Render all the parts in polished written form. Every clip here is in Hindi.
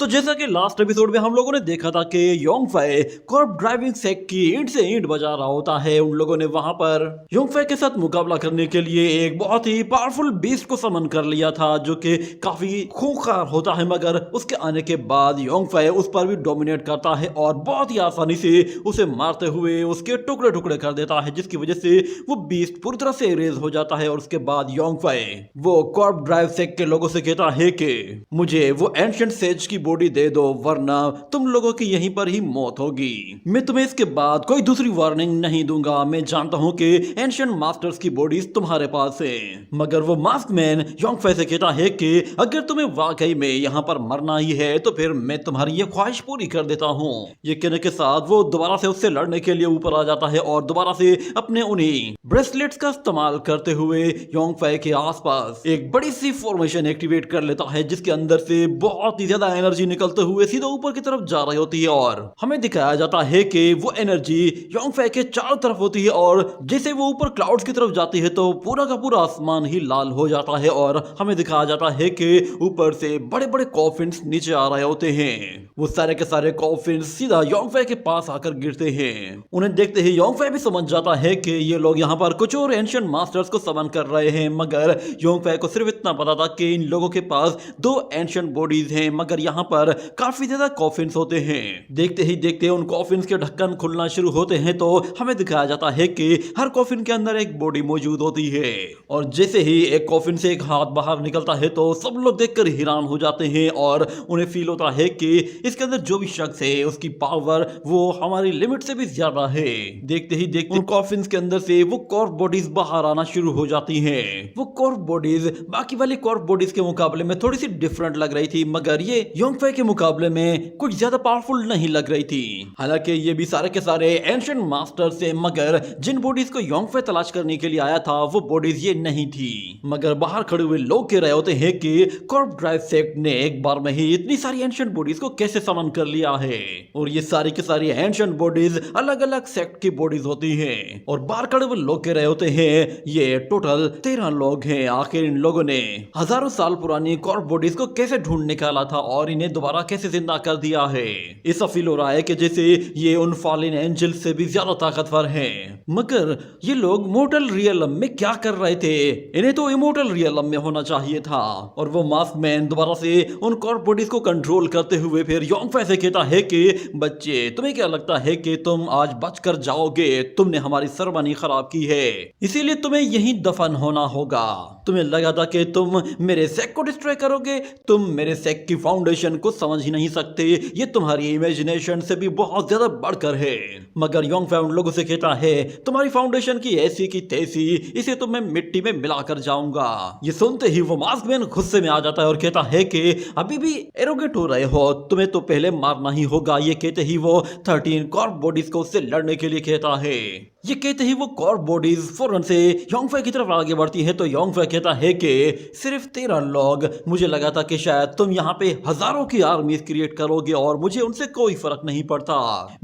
तो जैसा कि लास्ट एपिसोड में हम लोगों ने देखा था कि योंगफाई कॉर्प ड्राइविंग सेक की ईंट से ईंट बजा रहा होता है। उन लोगों ने वहां पर योंगफाई के साथ मुकाबला करने के लिए एक बहुत ही पावरफुल बीस्ट को समन कर लिया था जो कि काफी खूंखार होता है, मगर उसके आने के बाद योंगफाई उस पर भी डोमिनेट करता है और बहुत ही आसानी से उसे मारते हुए उसके टुकड़े टुकड़े कर देता है, जिसकी वजह से वो बीस्ट पूरी तरह से इरेज हो जाता है। और उसके बाद योंगफाई वो कॉर्प ड्राइव सेक के लोगों से कहता है कि मुझे वो एंशिएंट सेज की बॉडी दे दो वरना तुम लोगों की यहीं पर ही मौत होगी। मैं तुम्हें इसके बाद कोई दूसरी वार्निंग नहीं दूंगा। मैं जानता हूं कि एंशिएंट मास्टर्स की बॉडीज तुम्हारे पास है, मगर वो मास्क मैन योंगफाई से कहता है कि अगर तुम्हें वाकई में यहाँ पर मरना ही है तो फिर मैं तुम्हारी ये ख्वाहिश पूरी कर देता हूँ। ये कहने के साथ वो दोबारा से उससे लड़ने के लिए ऊपर आ जाता है और दोबारा से अपने उन्हीं ब्रेसलेट्स का इस्तेमाल करते हुए योंगफाई के आसपास एक बड़ी सी फॉर्मेशन एक्टिवेट कर लेता है, जिसके अंदर से बहुत ही ज्यादा एनर्जी निकलते हुए सीधा ऊपर की तरफ जा रही होती है। और हमें दिखाया जाता है कि वो एनर्जी योंगफाई के चारों तरफ होती है और जैसे वो ऊपर क्लाउड्स की तरफ जाती है तो पूरा का पूरा आसमान ही लाल हो जाता है। और हमें दिखाया जाता है कि ऊपर से बड़े बड़े कॉफिन्स नीचे आ रहे होते हैं। वो सारे के सारे कॉफिन्स सीधा योंगफाई के पास आकर गिरते हैं। उन्हें देखते ही योंगफाई भी समझ जाता है कि ये लोग यहाँ पर कुछ और एंशिएंट मास्टर्स को समन कर रहे हैं, मगर योंगफाई को सिर्फ इतना पता था कि इन लोगों के पास दो एंशिएंट बॉडीज हैं, मगर यहाँ पर काफी ज्यादा कॉफिन्स होते हैं। देखते ही देखते उन कॉफिन्स के ढक्कन खुलना शुरू होते हैं तो हमें दिखाया जाता है कि हर कॉफिन के अंदर एक बॉडी मौजूद होती है। और जैसे ही एक कॉफिन से एक हाथ बाहर निकलता है तो सब लोग देखकर हैरान हो जाते हैं और उन्हें फील होता है कि इसके अंदर जो भी शख्स है उसकी पावर वो हमारी लिमिट से भी ज्यादा है। देखते ही देखते उन कॉफिन्स के अंदर से वो कॉर्प बॉडीज बाहर आना शुरू हो जाती हैं। वो कॉर्प बॉडीज बाकी वाली कॉर्प बॉडीज के मुकाबले में थोड़ी सी डिफरेंट लग रही थी, मगर ये योंगफाई के मुकाबले में कुछ ज्यादा पावरफुल नहीं लग रही थी। हालांकि ये भी सारे के सारे एंशिएंट मास्टर्स से, मगर जिन बॉडीज को योंगफाई तलाश करने के लिए आया था वो बॉडीज ये नहीं थी। मगर बाहर खड़े हुए लोग कह रहे होते हैं कि कॉर्प ड्राइव सेक्ट ने एक बार में ही इतनी सारी एंशिएंट बॉडीज को कैसे समन कर लिया है। और ये सारी की सारी एंशिएंट बॉडीज अलग अलग सेक्ट की बॉडीज होती हैं। और बाहर खड़े हुए लोग कह रहे होते हैं ये टोटल 13 लोग हैं। आखिर इन लोगों ने हजारों साल पुरानी कॉर्प बॉडीज को कैसे ढूंढ निकाला था और इन्हें दोबारा कैसे जिंदा कर दिया है। ऐसा फील हो रहा है कि जैसे ये उन फॉलन एंजल से भी ज्यादा ताकतवर हैं। मगर ये लोग मोर्टल रियलम में क्या कर रहे थे? इन्हें तो इमोर्टल रियलम में होना चाहिए था। और वो मास्क मैन दोबारा से उन कॉर्प बॉडीज को कंट्रोल करते हुए फिर योंगफाई से कहता है कि बच्चे, तुम्हें क्या लगता है कि तुम आज बचकर जाओगे? तुमने हमारी सरमनी खराब की है, इसीलिए तुम्हें यहीं दफन होना होगा। तुम्हें लगा था कि तुम मेरे सेक को डिस्ट्रॉय करोगे? तुम मेरे सेक की फाउंडेशन को समझ ही नहीं सकते। ये तुम्हारी इमेजिनेशन से भी बहुत ज्यादा बढ़कर है। मगर योंगफाई उन लोगों से कहता है तुम्हारी फाउंडेशन की ऐसी की तैसी, इसे तो मैं मिट्टी में मिलाकर जाऊंगा। ये सुनते ही वो मास्क मैन गुस्से में आ जाता है और कहता है कि अभी भी एरोगेट हो रहे हो, तुम्हें तो पहले मारना ही होगा। ये कहते ही वो 13 कॉर्प बॉडीज को उससे लड़ने के लिए कहता है। ये कहते ही वो कॉर्प बॉडीज फौरन से योंगफाई की तरफ आगे बढ़ती है तो योंगफाई कहता है कि सिर्फ 13 लोग, मुझे लगा था कि शायद तुम यहाँ पे हजारों की आर्मीज क्रिएट करोगे और मुझे उनसे कोई फर्क नहीं पड़ता।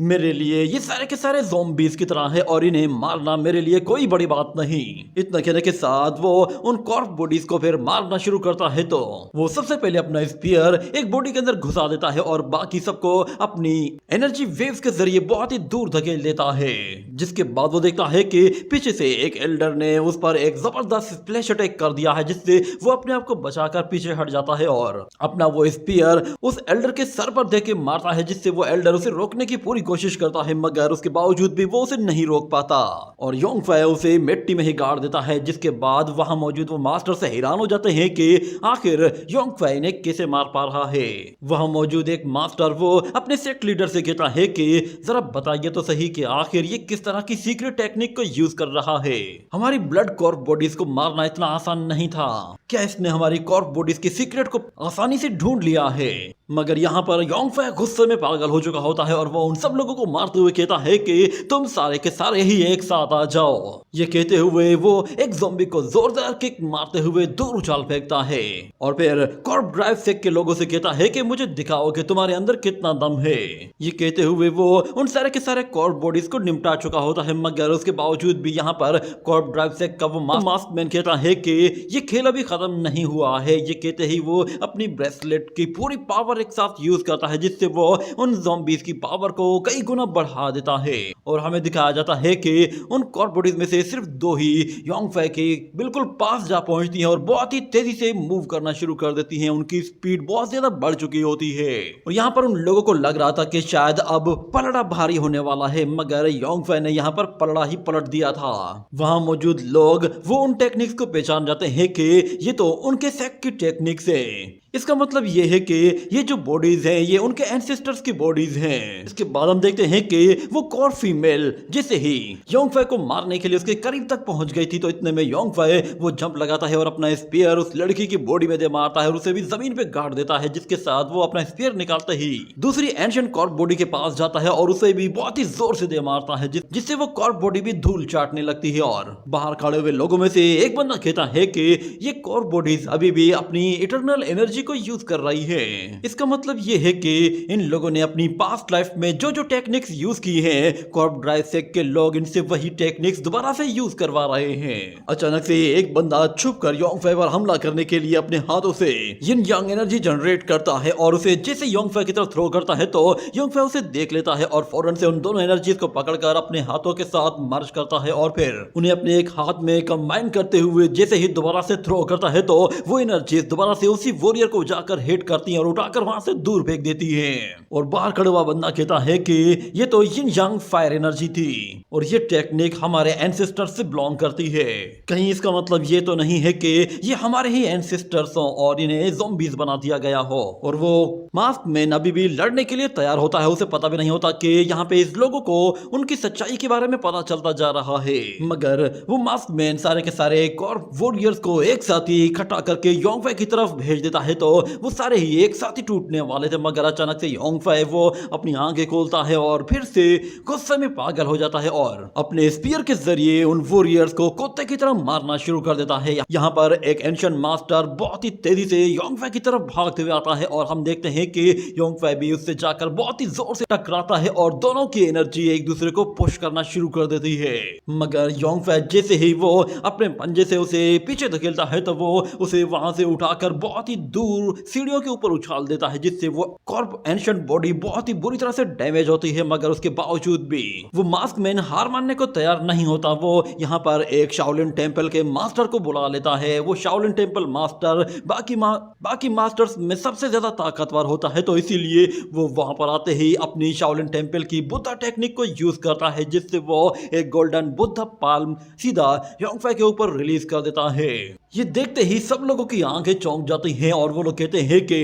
मेरे लिए ये सारे के सारे ज़ॉम्बीज की तरह है और इन्हें मारना मेरे लिए कोई बड़ी बात नहीं। इतना कहने के साथ वो उन कॉर्प बॉडीज को फिर मारना शुरू करता है तो वो सबसे पहले अपना स्पीयर एक बॉडी के अंदर घुसा देता है और बाकी सबको अपनी एनर्जी वेव्स के जरिए बहुत ही दूर धकेल देता है। जिसके बाद वो देखता है कि पीछे से एक एल्डर ने उस पर एक जबरदस्त स्प्लैश अटैक कर दिया है, जिससे वो अपने आप को बचाकर पीछे हट जाता है और अपना वो स्पीयर उस एल्डर के सर पर दे के मारता है, जिससे वो एल्डर उसे रोकने की पूरी कोशिश करता है, मगर उसके बावजूद भी वो उसे नहीं रोक पाता और योंगफाई उसे मिट्टी में ही गाड़ देता है। जिसके बाद वहां मौजूद वो मास्टर से हैरान हो जाते हैं कि आखिर योंगफाई ने कैसे मार पा रहा है। वहां मौजूद एक मास्टर वो अपने सेक्ट लीडर से कहता है कि जरा बताइए तो सही कि आखिर ये किस तरह की सीक्रेट टेक्निक को यूज कर रहा है। हमारी ब्लड कॉर्प बॉडीज को मारना इतना आसान नहीं था। क्या इसने हमारी कॉर्प बॉडीज की सीक्रेट को आसानी से ढूंढ लिया है? मगर यहाँ पर योंगफाई गुस्से में पागल हो चुका होता है और वो उन सब लोगों को मारते हुए कहता है कि तुम सारे के सारे ही एक साथ आ जाओ। ये कहते हुए वो एक ज़ॉम्बी को जोरदार किक मारते हुए दूर उछाल फेंकता है और फिर कॉर्प ड्राइव सेक के लोगों से कहता है कि मुझे दिखाओ कि तुम्हारे अंदर कितना दम है। ये कहते हुए वो उन सारे के सारे कॉर्प बॉडीज को निपटा चुका होता है, मगर उसके बावजूद भी यहाँ पर कॉर्प ड्राइव सेक का वो मास्क मैन कहता है कि ये खेल अभी खत्म नहीं हुआ है। ये कहते ही वो अपनी ब्रेसलेट की पूरी पावर पावर एक साथ यूज करता है, जिससे वो उन ज़ॉम्बीज की पावर को कई गुना बढ़ा देता है। और हमें दिखाया जाता है कि उन कॉर्प बॉडीज में से सिर्फ 2 ही योंगफै के बिल्कुल पास जा पहुंचती हैं और बहुत ही तेजी से मूव करना शुरू कर देती हैं। उनकी स्पीड बहुत ज्यादा बढ़ चुकी होती है और यहाँ पर उन लोगों को लग रहा था कि शायद अब पलड़ा भारी होने वाला है, मगर योंगफै ने यहाँ पर पलड़ा ही पलट दिया था। वहां मौजूद लोग वो उन टेक्निक्स को पहचान जाते हैं कि ये तो उनके सेक की टेक्निक्स है। इसका मतलब ये है कि ये जो बॉडीज हैं ये उनके एंसेस्टर्स की बॉडीज हैं। इसके बाद हम देखते हैं कि वो कॉर फीमेल जैसे ही योंगफै को मारने के लिए उसके करीब तक पहुंच गई थी, तो इतने में योंगफै वो जंप लगाता है और अपना स्पीयर उस लड़की की बॉडी में दे मारता है और उसे भी जमीन पे गाड़ देता है, जिसके साथ वो अपना स्पीयर निकालते ही दूसरी एंशिएंट कॉर्प बॉडी के पास जाता है और उसे भी बहुत ही जोर से दे मारता है, जिससे वो कॉर्प बॉडी भी धूल चाटने लगती है। और बाहर खड़े हुए लोगों में से एक बंदा कहता है कि ये कॉर्प बॉडीज अभी भी अपनी इटरनल एनर्जी को यूज कर रही है। इसका मतलब ये है कि इन लोगों ने अपनी पास्ट लाइफ में जो जो टेक्निक्स यूज की हैं, कॉर्प ड्राइव सेक के लोग इनसे वही टेक्निक्स दोबारा से यूज करवा रहे हैं। अचानक से एक बंदा छुप कर योंगफै पर हमला करने के लिए अपने हाथों से यिन यांग एनर्जी जनरेट करता है और उसे जैसे योंगफै की तरफ थ्रो करता है तो योंगफै उसे देख लेता है और फौरन से उन दोनों एनर्जीज को पकड़कर अपने हाथों के साथ मर्ज करता है और फिर उन्हें अपने एक हाथ में कंबाइन करते हुए जैसे ही दोबारा से थ्रो करता है तो वो एनर्जीज दोबारा से उसी वॉरियर को जाकर हिट करती हैं और उठाकर वहां से दूर फेंक देती है। और बाहर खड़ा हुआ बंदा कहता है कि ये तो यिन यांग फायर एनर्जी थी और ये टेक्निक हमारे एंसेस्टर्स से बिलोंग करती है। कहीं इसका मतलब ये तो नहीं है कि ये हमारे ही एंसेस्टर्स हो और इन्हें ज़ॉम्बीज बना दिया गया हो। और वो मास्क मैन अभी भी लड़ने के लिए तैयार होता है। उसे पता भी नहीं होता कि यहाँ पे इस लोगों को उनकी सच्चाई के बारे में पता चलता जा रहा है, मगर वो मास्क मैन सारे के सारे कॉर्प वॉरियर्स को एक साथ ही इकट्ठा करके योंगफै की तरफ भेज देता है। तो वो सारे ही एक साथ ही टूटने वाले थे, मगर अचानक से योंगफै वो अपनी आंखें खोलता है और फिर से गुस्से में पागल हो जाता है और अपने स्पीयर के जरिए उन वॉरियर्स को कुत्ते की तरह मारना शुरू कर देता है। यहाँ पर एक एंशिएंट मास्टर बहुत ही तेजी से योंगफै की तरफ भागते हुए आता है और हम देखते हैं कि योंगफै भी उससे जाकर बहुत ही जोर से टकराता है और दोनों की एनर्जी एक दूसरे को पुश करना शुरू कर देती है। मगर योंगफै जैसे ही वो अपने पंजे से उसे पीछे धकेलता है तो वो उसे वहां से उठाकर बहुत ही दूर सीढ़ियों के ऊपर उछाल देता है, जिससे वो कॉर्प एंशिएंट बॉडी बहुत ही बुरी तरह से डैमेज होती है। मगर उसके बावजूद भी वो मास्क मैन हार मानने को तैयार नहीं होता। वो यहाँ पर एक शाओलिन टेंपल के मास्टर को बुला लेता है। वो शाओलिन टेंपल मास्टर बाकी मास्टर्स में सबसे ज्यादा ताकतवर होता है, तो इसीलिए वो वहां पर आते ही अपनी शाओलिन टेंपल की बुद्धा टेक्निक को यूज करता है, जिससे वो एक गोल्डन बुद्धा पाल्म सीधा योंगफै के ऊपर रिलीज कर देता है। ये देखते ही सब लोगों की आंखें चौंक जाती हैं और वो लोग कहते हैं कि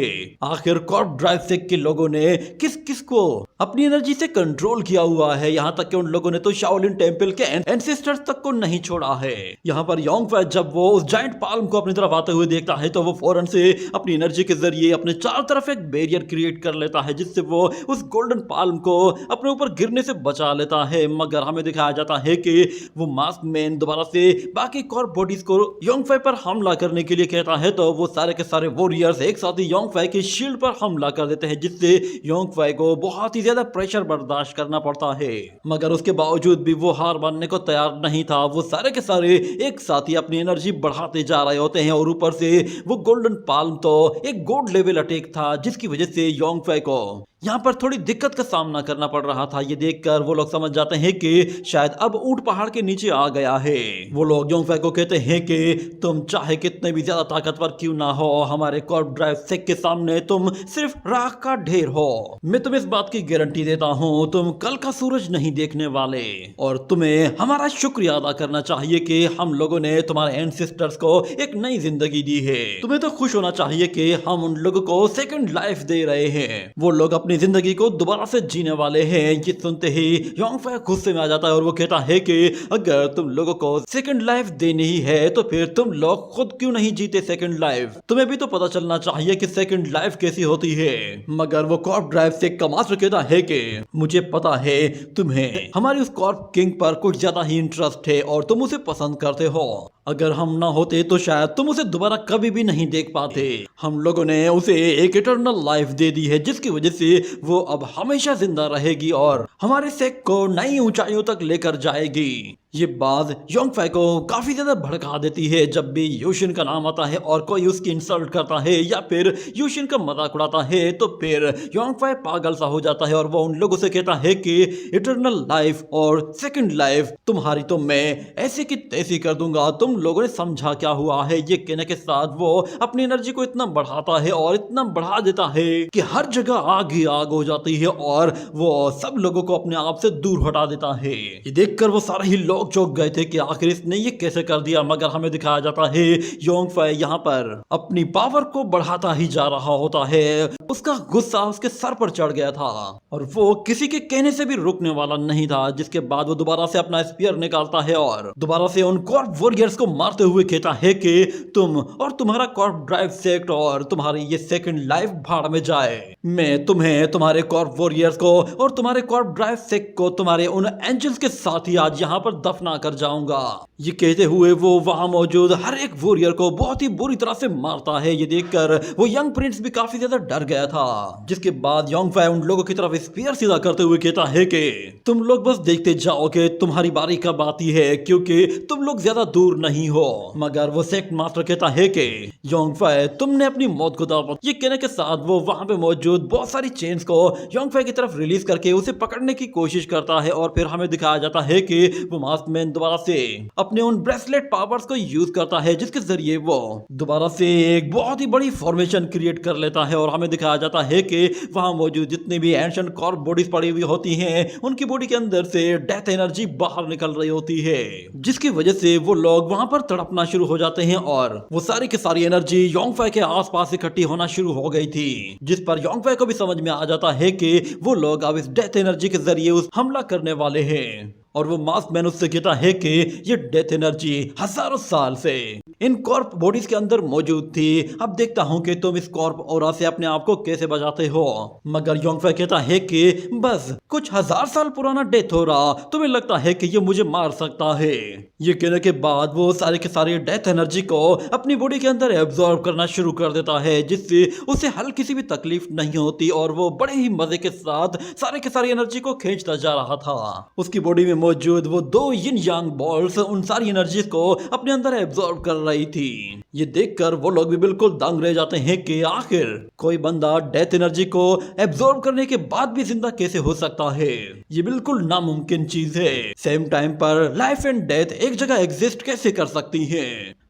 आखिर कॉर्प ड्राइव सेक के लोगों ने किस किस को अपनी एनर्जी से कंट्रोल किया हुआ है। यहाँ तक कि उन लोगों ने तो शाओलिन टेंपल के एंसेस्टर्स तक को नहीं छोड़ा है। यहाँ पर योंगफै जब वो उस जायंट पाल्म को अपनी तरफ आते हुए देखता है तो वो फौरन से अपनी एनर्जी के जरिए अपने चारों तरफ एक बैरियर क्रिएट कर लेता है, जिससे वो उस गोल्डन पाल्म को अपने ऊपर गिरने से बचा लेता है। मगर हमें दिखाया जाता है कि वो मास्क मैन दोबारा से बाकी कॉर्प बॉडीज को योंगफै पर हमला करने के लिए कहता है, तो वो सारे के सारे वॉरियर्स एक साथ ही योंगफै की शील्ड पर हमला कर देते हैं, जिससे योंगफै को बहुत ही ज्यादा प्रेशर बर्दाश्त करना पड़ता है। मगर उसके बावजूद भी वो हार मानने को तैयार नहीं था। वो सारे के सारे एक साथ ही अपनी एनर्जी बढ़ाते जा रहे होते हैं और ऊपर से वो गोल्डन पाल्म तो एक गोल्ड लेवल अटैक था, जिसकी वजह से योंगफै को यहाँ पर थोड़ी दिक्कत का सामना करना पड़ रहा था। ये देखकर वो लोग समझ जाते हैं कि शायद अब ऊंट पहाड़ के नीचे आ गया है। वो लोग योंगफै को कहते हैं कि तुम चाहे कितने भी ज्यादा ताकतवर क्यों ना हो, हमारे कॉर्प ड्राइव सेक के सामने तुम सिर्फ राख का ढेर हो। मैं तुम्हें इस बात की गारंटी देता हूँ, तुम कल का सूरज नहीं देखने वाले और तुम्हें हमारा शुक्रिया अदा करना चाहिए कि हम लोगों ने तुम्हारे एंसेस्टर्स को एक नई जिंदगी दी है। तुम्हें तो खुश होना चाहिए कि हम उन लोगों को सेकंड लाइफ दे रहे हैं। वो लोग अपनी जिंदगी को दोबारा से जीने वाले हैं। ये सुनते ही योंगफै गुस्से में आ जाता है और वो कहता है कि अगर तुम लोगों को सेकंड लाइफ देनी ही है तो फिर तुम लोग खुद क्यों नहीं जीते सेकंड लाइफ। तुम्हें भी तो पता चलना चाहिए कि सेकंड लाइफ कैसी होती है। मगर वो कॉर्प ड्राइव सेक का मास्टर कहता है कि मुझे पता है तुम्हें हमारी उस कॉर्प किंग पर कुछ ज्यादा ही इंटरेस्ट है और तुम उसे पसंद करते हो। अगर हम ना होते तो शायद तुम उसे दोबारा कभी भी नहीं देख पाते। हम लोगों ने उसे एक इटर्नल लाइफ दे दी है, जिसकी वजह से वो अब हमेशा जिंदा रहेगी और हमारे सेक को नई ऊंचाइयों तक लेकर जाएगी। ये बात योंगफाई को काफी ज्यादा भड़का देती है। जब भी यूशिन का नाम आता है और कोई उसकी इंसल्ट करता है या फिर यूशिन का मजाक उड़ाता है तो फिर योंगफाई पागल सा हो जाता है और वो उन लोगों से कहता है कि इटर्नल लाइफ और सेकंड लाइफ तुम्हारी तो मैं ऐसी की तैसी कर दूंगा, तुम लोगों ने समझा क्या हुआ है। ये कहने के साथ वो अपनी एनर्जी को इतना बढ़ाता है और इतना बढ़ा देता है कि हर जगह आग ही आग हो जाती है और वो सब लोगों को अपने आप से दूर हटा देता है। ये देखकर वो सारे ही लोग चौंक गए थे कि आखिर इसने ये कैसे कर दिया, मगर हमें दिखाया जाता है योंगफाई यहाँ पर अपनी पावर को बढ़ाता ही जा रहा होता है। उसका गुस्सा उसके सर पर चढ़ गया था और वो किसी के कहने से भी रुकने वाला नहीं था। जिसके बाद वो दोबारा से अपना स्पीयर निकालता है और दोबारा से उन कॉर्प वॉरियर्स को मारते हुए कहता है कि तुम और तुम्हारा कॉर्प ड्राइव सेक्ट और तुम्हारी ये सेकंड लाइफ भाड़ में जाए। मैं तुम्हें, तुम्हारे कॉर्प वॉरियर्स को और तुम्हारे कॉर्प ड्राइव सेक्ट को तुम्हारे उन एंजल्स के साथ ही आज यहाँ पर दफना कर जाऊंगा। ये कहते हुए वो वहां मौजूद हर एक वॉरियर को बहुत ही बुरी तरह से मारता है। ये देखकर वो यंग प्रिंस भी काफी ज्यादा डर गया था। जिसके बाद योंगफाई उन लोगों की तरफ स्पीयर सीधा करते हुए कहता है कि तुम लोग बस देखते जाओ कि तुम्हारी बारी कब आती है, क्योंकि तुम लोग ज्यादा दूर नहीं हो। मगर वो सेक्ट मास्टर कहता है कि योंगफाई तुमने अपनी मौत को दाव। ये कहने के साथ वो वहां पे मौजूद बहुत सारी चेन्स को योंगफाई की तरफ रिलीज करके उसे पकड़ने की कोशिश करता है और फिर हमें दिखाया जाता है कि वो मास्कमैन दोबारा से अपने उन ब्रेसलेट पावर्स को यूज करता है जिसके जरिए वो दोबारा से एक बहुत ही बड़ी फॉर्मेशन क्रिएट कर लेता है और हमें दिखाया जाता है कि वहां मौजूद जितनी भी एंशिएंट कॉर्प बॉडीज पड़ी हुई होती हैं उनकी बॉडी के अंदर से डेथ एनर्जी बाहर निकल रही होती है, जिसकी वजह से वो लोग वहां पर तड़पना शुरू हो जाते हैं और वो सारी की सारी एनर्जी योंगफाई के आसपास इकट्ठी होना शुरू हो गई थी। जिस पर योंगफाई को भी समझ में आ जाता है कि वो लोग अब इस डेथ एनर्जी के जरिए उस हमला करने वाले हैं और वो मास्कमैन उससे कहता है कि ये डेथ एनर्जी हजारों साल से इन कॉर्प बॉडीज के अंदर मौजूद थी। अब देखता हूं कि तुम इस कॉर्प ऑरा से अपने आप को कैसे बचाते हो। मगर योंगफाई कहता है कि बस कुछ हजार साल पुराना डेथ हो रहा, तुम्हें लगता है कि ये मुझे मार सकता है। ये कहने के बाद वो सारे के सारे डेथ एनर्जी को अपनी बॉडी के अंदर एब्जॉर्ब करना शुरू कर देता है, जिससे उसे हल्की सी भी तकलीफ नहीं होती और वो बड़े ही मजे के साथ सारे के सारी एनर्जी को खींचता जा रहा था। उसकी बॉडी में मौजूद वो दो यिन यांग बॉल्स उन सारी एनर्जी को अपने अंदर एब्जॉर्ब कर रही थी। ये देखकर वो लोग भी बिल्कुल दंग रह जाते हैं कि आखिर कोई बंदा डेथ एनर्जी को एब्जॉर्ब करने के बाद भी जिंदा कैसे हो सकता है। ये बिल्कुल नामुमकिन चीज है। सेम टाइम पर लाइफ एंड डेथ एक जगह एग्जिस्ट कैसे कर सकती है।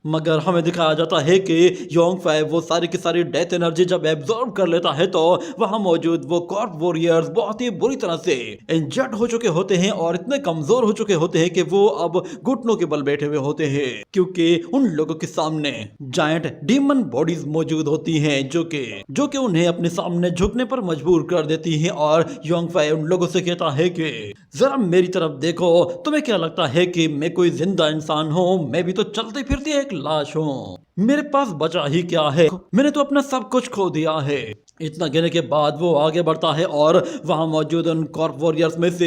मगर हमें दिखाया जाता है कि योंगफाई वो सारी की सारी डेथ एनर्जी जब एब्जॉर्ब कर लेता है तो वहां मौजूद वो कॉर्प वॉरियर्स बहुत ही बुरी तरह से इंजर्ड हो चुके होते हैं और इतने कमजोर हो चुके होते हैं कि वो अब घुटनों के बल बैठे हुए होते हैं, क्योंकि उन लोगों के सामने जायंट डीमन बॉडीज मौजूद होती हैं जो कि उन्हें अपने सामने झुकने पर मजबूर कर देती हैं। और योंगफाई उन लोगों से कहता है कि जरा मेरी तरफ देखो, तुम्हें क्या लगता है कि मैं कोई जिंदा इंसान हूँ? मैं भी तो चलती फिरती एक लाश हूँ, मेरे पास बचा ही क्या है, मैंने तो अपना सब कुछ खो दिया है। इतना कहने के बाद वो आगे बढ़ता है और वहां मौजूद उन कॉर्प वॉरियर्स में से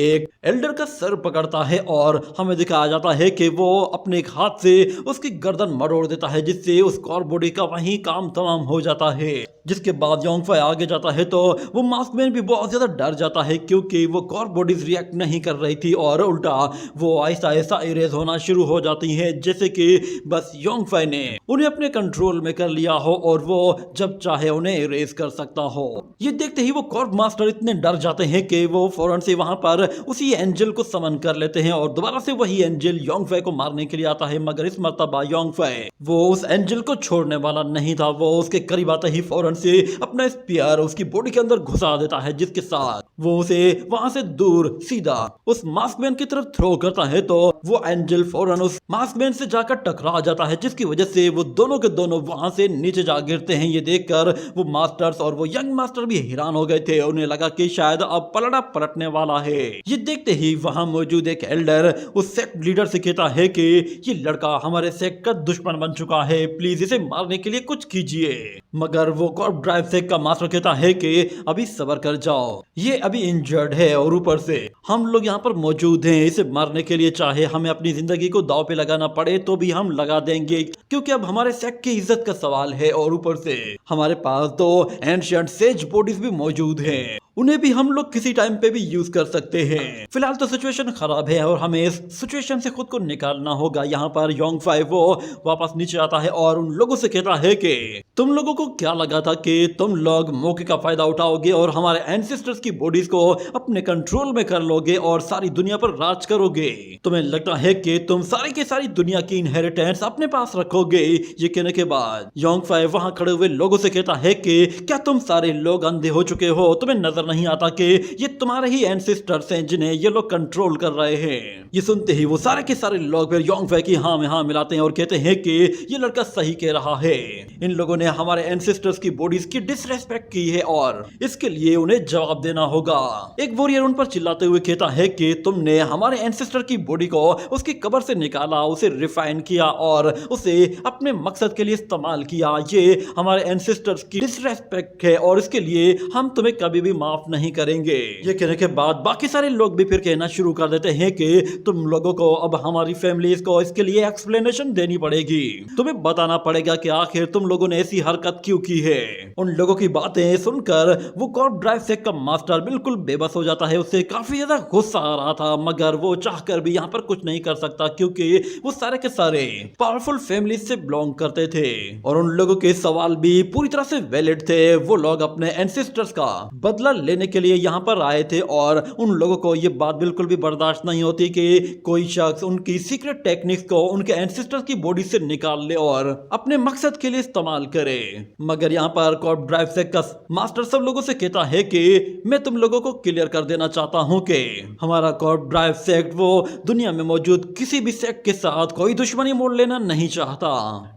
एक एल्डर का सर पकड़ता है और हमें दिखाया जाता है कि वो अपने एक हाथ से उसकी गर्दन मरोड़ देता है, जिससे उस कॉर्प बॉडी का वहीं काम तमाम हो जाता है। जिसके बाद योंगफाई आगे जाता है तो वो मास्कमैन भी बहुत ज्यादा डर जाता है, क्योंकि वो कॉर्प बॉडीज रिएक्ट नहीं कर रही थी और उल्टा वो आहिस्ता आहिस्ता इरेज होना शुरू हो जाती है, जैसे कि बस योंगफाई ने उन्हें अपने कंट्रोल में कर लिया हो और वो जब चाहे उन्हें इरेज कर सकता हो। ये देखते ही वो कॉर्प मास्टर इतने डर जाते हैं कि वो फौरन से वहां पर उसी एंजल को समन कर लेते हैं और दोबारा से वही एंजल योंगफाई को मारने के लिए आता है। मगर इस मर्तबा योंगफाई वो उस एंजल को छोड़ने वाला नहीं था। वो उसके करीब आते ही फौरन से अपना स्पीयर उसकी बॉडी के अंदर घुसा देता है, जिसके साथ वो उसे वहां से दूर सीधा उस मास्कमैन की तरफ थ्रो करता है। तो वो एंजल फौरन उस मास्कमैन से जाकर टकरा जाता है, जिसकी वजह से वो दोनों के दोनों वहां से नीचे जा गिरते हैं। ये देखकर वो मास्टर्स और वो यंग मास्टर भी हैरान हो गए थे। उन्हें लगा कि शायद अब पलड़ा पलटने वाला है। ये देखते ही वहां मौजूद एक एल्डर उस सेक्ट लीडर से कहता है कि ये लड़का हमारे सेक्ट का दुश्मन बन चुका है, प्लीज इसे मारने के लिए कुछ कीजिए। मगर वो कॉर्प ड्राइव सेक्ट का मास्टर कहता है कि अभी सब्र कर जाओ, ये अभी इंजर्ड है और ऊपर से हम लोग यहाँ पर मौजूद हैं। इसे मारने के लिए चाहे हमें अपनी जिंदगी को दांव पे लगाना पड़े तो भी हम लगा देंगे, क्योंकि अब हमारे सेक्ट की इज्जत का सवाल है और ऊपर से हमारे पास तो एंशिएंट सेज बॉडीज भी मौजूद हैं उन्हें भी हम लोग किसी टाइम पे भी यूज कर सकते हैं। फिलहाल तो सिचुएशन खराब है और हमें इस सिचुएशन से खुद को निकालना होगा। यहाँ पर योंगफाई वो वापस नीचे आता है और उन लोगों से कहता है कि तुम लोगों को क्या लगा था कि तुम लोग मौके का फायदा उठाओगे और हमारे एंसेस्टर्स की बॉडीज को अपने कंट्रोल में कर लोगे और सारी दुनिया पर राज करोगे। तुम्हें लगता है कि तुम सारी की सारी दुनिया की इनहेरिटेंस अपने पास रखोगे। ये कहने के बाद योंगफाई वहां खड़े हुए लोगों से कहता है कि क्या तुम सारे लोग अंधे हो चुके हो? तुम्हें नजर नहीं आता कि ये तुम्हारे ही एंसेस्टर्स हैं जिन्हें ये लोग कंट्रोल कर रहे हैं? ये सुनते ही वो सारे के सारे लोग फिर योंगफाई की हाँ में हाँ मिलाते हैं और कहते हैं कि ये लड़का सही कह रहा है। इन लोगों ने हमारे एंसेस्टर्स की बॉडीज की डिसरेस्पेक्ट की है और इसके लिए उन्हें जवाब देना होगा। एक वॉरियर उन पर चिल्लाते हुए कहता है कि तुमने हमारे एंसेस्टर की बॉडी को उसकी कब्र से निकाला, उसे रिफाइन किया और उसे अपने मकसद के लिए इस्तेमाल किया। ये हमारे एंसेस्टर्स की डिसरेस्पेक्ट है और इसके लिए हम तुम्हें कभी भी माफ नहीं करेंगे। ये कहने के बाद बाकी सारे लोग भी फिर कहना शुरू कर देते हैं कि तुम लोगों को अब हमारी फैमिलीज को इसके लिए एक्सप्लेनेशन देनी पड़ेगी। तुम्हें बताना पड़ेगा कि आखिर तुम लोगों ने ऐसी हरकत क्यों की है। उन लोगों की बातें सुनकर वो कॉर्प ड्राइव सेक का मास्टर बिल्कुल बेबस हो जाता है। उसे काफी ज्यादा गुस्सा आ रहा था मगर वो चाहकर भी यहाँ पर कुछ नहीं कर सकता क्योंकि वो सारे के सारे पावरफुल फैमिली से बिलोंग करते थे और उन लोगों के सवाल भी पूरी तरह से वैलिड थे। वो लोग अपने एंसेस्टर्स का बदला लेने के लिए यहाँ पर आए थे और उन लोगों को ये बात बिल्कुल भी बर्दाश्त नहीं होती कि कोई शख्स उनकी सीक्रेट टेक्निक्स को उनके एंसेस्टर्स की बॉडी से निकाल ले और अपने मकसद के लिए इस्तेमाल करे। मगर यहाँ पर कॉर्प ड्राइव सेक का मास्टर सब लोगों से कहता है कि मैं तुम लोगों को क्लियर कर देना चाहता हूँ कि हमारा कॉर्प ड्राइव सेक्ट वो दुनिया में मौजूद किसी भी सेक्ट के साथ कोई दुश्मनी मोड़ लेना नहीं चाहता।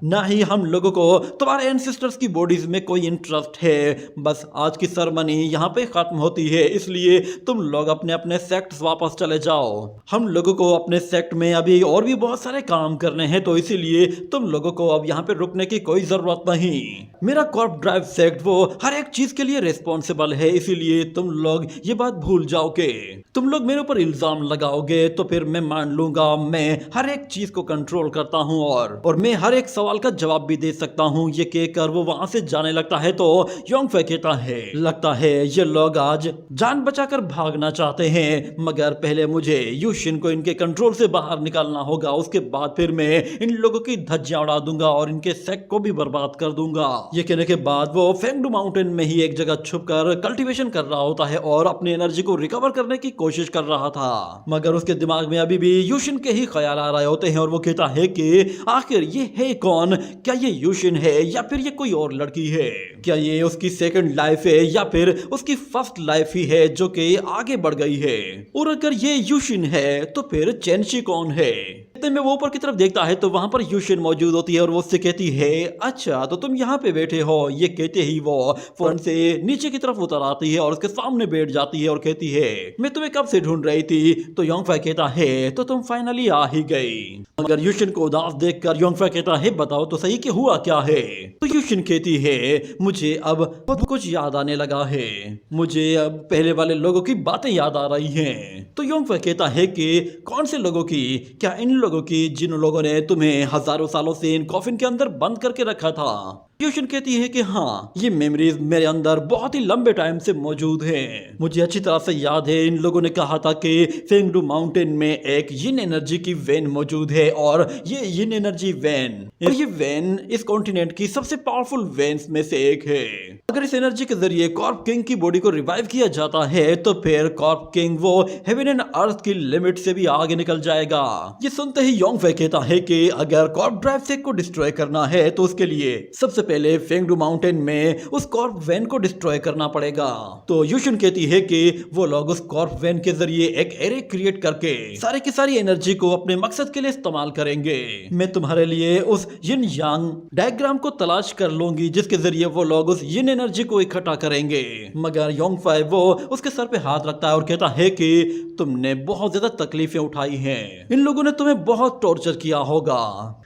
ना ही हम लोगों को तुम्हारे एंसेस्टर्स की बॉडीज में कोई इंटरेस्ट है। बस आज की सेरेमनी यहाँ पे खत्म होती है, इसलिए तुम लोग अपने अपने सेक्ट्स वापस चले जाओ। हम लोगों को अपने सेक्ट में अभी और भी बहुत सारे काम करने हैं तो इसीलिए तुम लोगों को अब यहाँ पे रुकने की कोई जरूरत नहीं। मेरा कॉर्प ड्राइव सेक्ट वो हर एक चीज के लिए रिस्पॉन्सिबल है, इसीलिए तुम लोग ये बात भूल जाओगे। तुम लोग मेरे ऊपर इल्जाम लगाओगे तो फिर मैं मान लूंगा मैं हर एक चीज को कंट्रोल करता हूँ और मैं हर एक सवाल का जवाब भी दे सकता हूँ। ये कहकर वो वहां से जाने लगता है तो योंगफे कहता है लगता है ये लोग आज जान बचाकर भागना चाहते हैं मगर पहले मुझे यूशिन को इनके कंट्रोल से बाहर निकालना होगा। उसके बाद फिर मैं इन लोगों की धज्जियां उड़ा दूंगा और इनके सेक्ट को भी बर्बाद कर दूंगा। ये कहने के बाद वो फेंगडू माउंटेन में ही एक जगह छुपकर कल्टीवेशन कर रहा होता है और अपनी एनर्जी को रिकवर करने की कोशिश कर रहा था मगर उसके दिमाग में अभी भी यूशिन के ही ख्याल आ रहे होते हैं और वो कहता है कि आखिर ये है कौन? क्या ये यूशिन है या फिर ये कोई और लड़की है? क्या ये उसकी सेकंड लाइफ है या फिर उसकी फर्स्ट लाइफ ही है जो कि आगे बढ़ गई है? और अगर ये यूशिन है तो फिर चेनशी कौन है? इतने में वो ऊपर की तरफ देखता है तो वहां पर यूशिन मौजूद होती है और वो उससे कहती है अच्छा तो तुम यहाँ पे बैठे हो। ये कहते ही वो फोन से नीचे की तरफ उतर आती है और उसके सामने बैठ जाती है और कहती है मैं तुम्हें कब से ढूंढ रही थी। तो योंगफे कहता है तो तुम फाइनली आ ही गई। मगर यूशिन को उदास देखकर योंगफे कहता है बताओ तो सही कि हुआ क्या है? तो यूशिन कहती है मुझे अब बहुत कुछ याद आने लगा है, मुझे अब पहले वाले लोगों की बातें याद आ रही हैं। तो योंगफे कहता है कि कौन से लोगों की? क्या इन लोगों की जिन लोगों ने तुम्हें हजारों सालों से इन कॉफिन के अंदर बंद करके रखा था? यूशिन कहती है कि हाँ ये मेमोरीज मेरे अंदर बहुत ही लंबे टाइम से मौजूद हैं। मुझे अच्छी तरह से याद है इन लोगों ने कहा था कि फेंगडू माउंटेन में एक यिन एनर्जी की वेन मौजूद है और ये यिन एनर्जी वेन और ये वेन इस कॉन्टिनेंट की सबसे पावरफुल वेन्स में से एक है। अगर इस एनर्जी के जरिए कॉर्प किंग की बॉडी को रिवाइव किया जाता है तो फिर कॉर्प किंग वो हेवन एंड अर्थ की लिमिट से भी आगे निकल जाएगा। ये सुनते ही योंगफे कहता है कि अगर कॉर्प ड्राइव सेक को डिस्ट्रॉय करना है तो उसके लिए सबसे पहले फेंगडू माउंटेन में उस कॉर्प वैन को डिस्ट्रॉय करना पड़ेगा। तो यूशिन कहती है कि वो लोग उस कॉर्प वैन के जरिए एक एरे क्रिएट करके सारी की सारी एनर्जी को अपने मकसद के लिए इस्तेमाल करेंगे। मैं तुम्हारे लिए उस यिन यांग डायग्राम को तलाश कर लूंगी जिसके जरिए वो लोग उस यिन एनर्जी को इकट्ठा करेंगे। मगर योंगफे वो उसके सर पे हाथ रखता है और कहता है कि तुमने बहुत ज्यादा तकलीफें उठाई हैं, इन लोगों ने तुम्हें बहुत टॉर्चर किया होगा।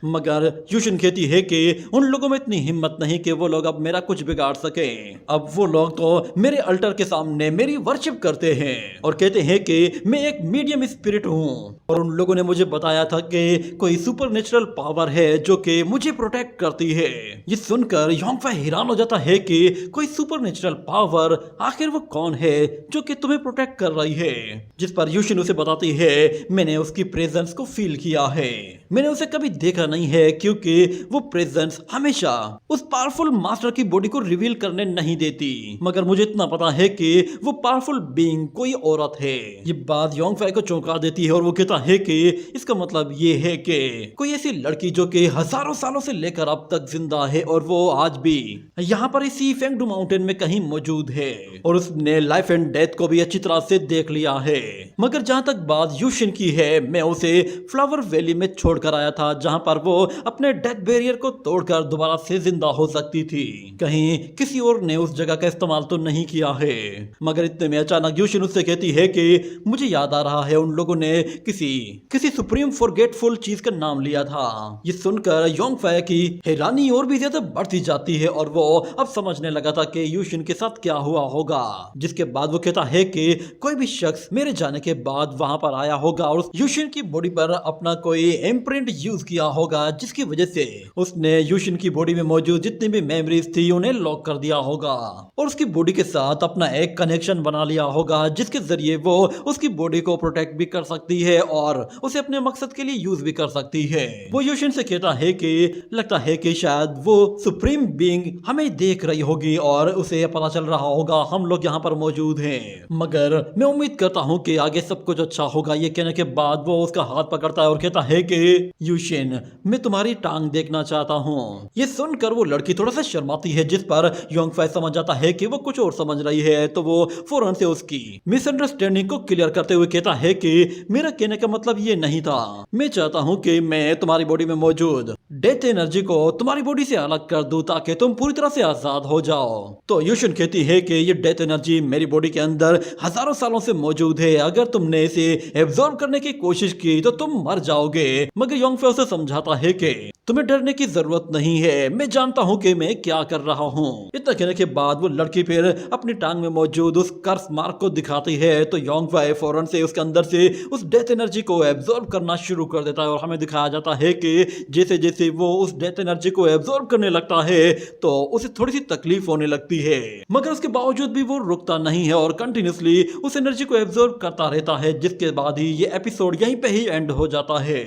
मगर यूशिन कहती है कि उन लोगों में इतनी हिम्मत हिम्मत नहीं कि वो लोग अब मेरा कुछ बिगाड़ सके। अब वो लोग तो मेरे अल्टर के सामने मेरी वर्शिप करते हैं और कहते हैं कि मैं एक मीडियम स्पिरिट हूँ। और उन लोगों ने मुझे बताया था कि कोई सुपरनेचुरल पावर है जो कि मुझे प्रोटेक्ट करती है। ये सुनकर योंगफाई हैरान हो जाता है कि कोई सुपरनेचुरल पावर, आखिर वो कौन है जो कि तुम्हें प्रोटेक्ट कर रही है। जिस पर यूशिन उसे बताती है मैंने उसकी प्रेजेंस को फील किया है, मैंने उसे कभी देखा नहीं है क्योंकि वो प्रेजेंस हमेशा उस पावरफुल मास्टर की बॉडी को रिवील करने नहीं देती। मगर मुझे इतना पता है कि वो पावरफुल बीइंग कोई औरत है। ये बात योंगफाई को चौंका देती है और वो कहता है कि इसका मतलब ये है कि कोई ऐसी लड़की जो कि हजारों सालों से लेकर अब तक जिंदा है और वो आज भी यहाँ पर इसी फेंगडू माउंटेन में कहीं मौजूद है और उसने लाइफ एंड डेथ को भी अच्छी तरह से देख लिया है। मगर जहाँ तक बात यूशिन की है, मैं उसे फ्लावर वैली में छोड़कर आया था जहाँ पर वो अपने डेथ बैरियर को तोड़कर दोबारा से जिंदा हो सकती थी। कहीं किसी और ने उस जगह का इस्तेमाल तो नहीं किया है। मगर इतने में अचानक यूशिन उससे कहती है कि मुझे याद आ रहा है उन लोगों ने किसी सुप्रीम फॉरगेटफुल चीज का नाम लिया था। ये सुनकर योंगफाई की हैरानी और भी ज्यादा बढ़ती जाती है और वो अब समझने लगा था कि यूशिन के साथ क्या हुआ होगा। जिसके बाद वो कहता है कि कोई भी शख्स मेरे जाने के बाद वहां पर आया होगा और उस यूशिन की बॉडी पर अपना कोई इम्प्रिंट यूज किया होगा, जिसकी वजह से उसने यूशिन की बॉडी में मौजूद जितनी भी मेमोरीज थी उन्हें लॉक कर दिया होगा और उसकी बॉडी के साथ अपना एक कनेक्शन बना लिया होगा जिसके जरिए वो उसकी बॉडी को प्रोटेक्ट भी कर सकती है और उसे अपने मकसद के लिए यूज भी कर सकती है। वो यूशिन से कहता है कि लगता है कि शायद वो सुप्रीम बीइंग हमें देख रही होगी और उसे पता चल रहा होगा हम लोग यहाँ पर मौजूद हैं। मगर मैं उम्मीद करता हूँ कि आगे सब कुछ अच्छा होगा। ये कहने के बाद वो उसका हाथ पकड़ता है और कहता है कि यूशिन मैं तुम्हारी टांग देखना चाहता हूँ। ये सुनकर वो लड़की थोड़ा सा शर्माती है जिस पर योंगफाई समझ जाता है कि वो कुछ और समझ रही है, तो वो फौरन से उसकी मिसअंडरस्टैंडिंग को क्लियर करते हुए कहता है कि मेरा कहने का मतलब ये नहीं था, मैं चाहता हूँ कि मैं तुम्हारी बॉडी में मौजूद डेथ एनर्जी को तुम्हारी बॉडी से अलग कर दूं ताकि तुम पूरी तरह से आजाद हो जाओ। तो यूशिन कहती है कि ये डेथ एनर्जी मेरी बॉडी के अंदर हजारों सालों से मौजूद है, अगर तुमने इसे एब्जॉर्ब करने की कोशिश की तो तुम मर जाओगे। मगर योंगफाई उसे समझाता है कि तुम्हें डरने की जरूरत नहीं है, मैं जानता हूँ कि मैं क्या कर रहा हूँ। इतना कहने के बाद वो लड़की फिर अपनी टांग में मौजूद उस कर्स मार्क को दिखाती है तो योंगफाई फौरन से उसके अंदर से उस डेथ एनर्जी को एब्जॉर्ब करना शुरू कर देता है और हमें दिखाया जाता है कि जैसे जैसे वो उस डेथ एनर्जी को एब्जॉर्ब करने लगता है तो उसे थोड़ी सी तकलीफ होने लगती है, मगर उसके बावजूद भी वो रुकता नहीं है और कंटिन्यूसली उस एनर्जी को एब्जॉर्ब करता रहता है। जिसके बाद ही ये एपिसोड यहीं पे ही एंड हो जाता है।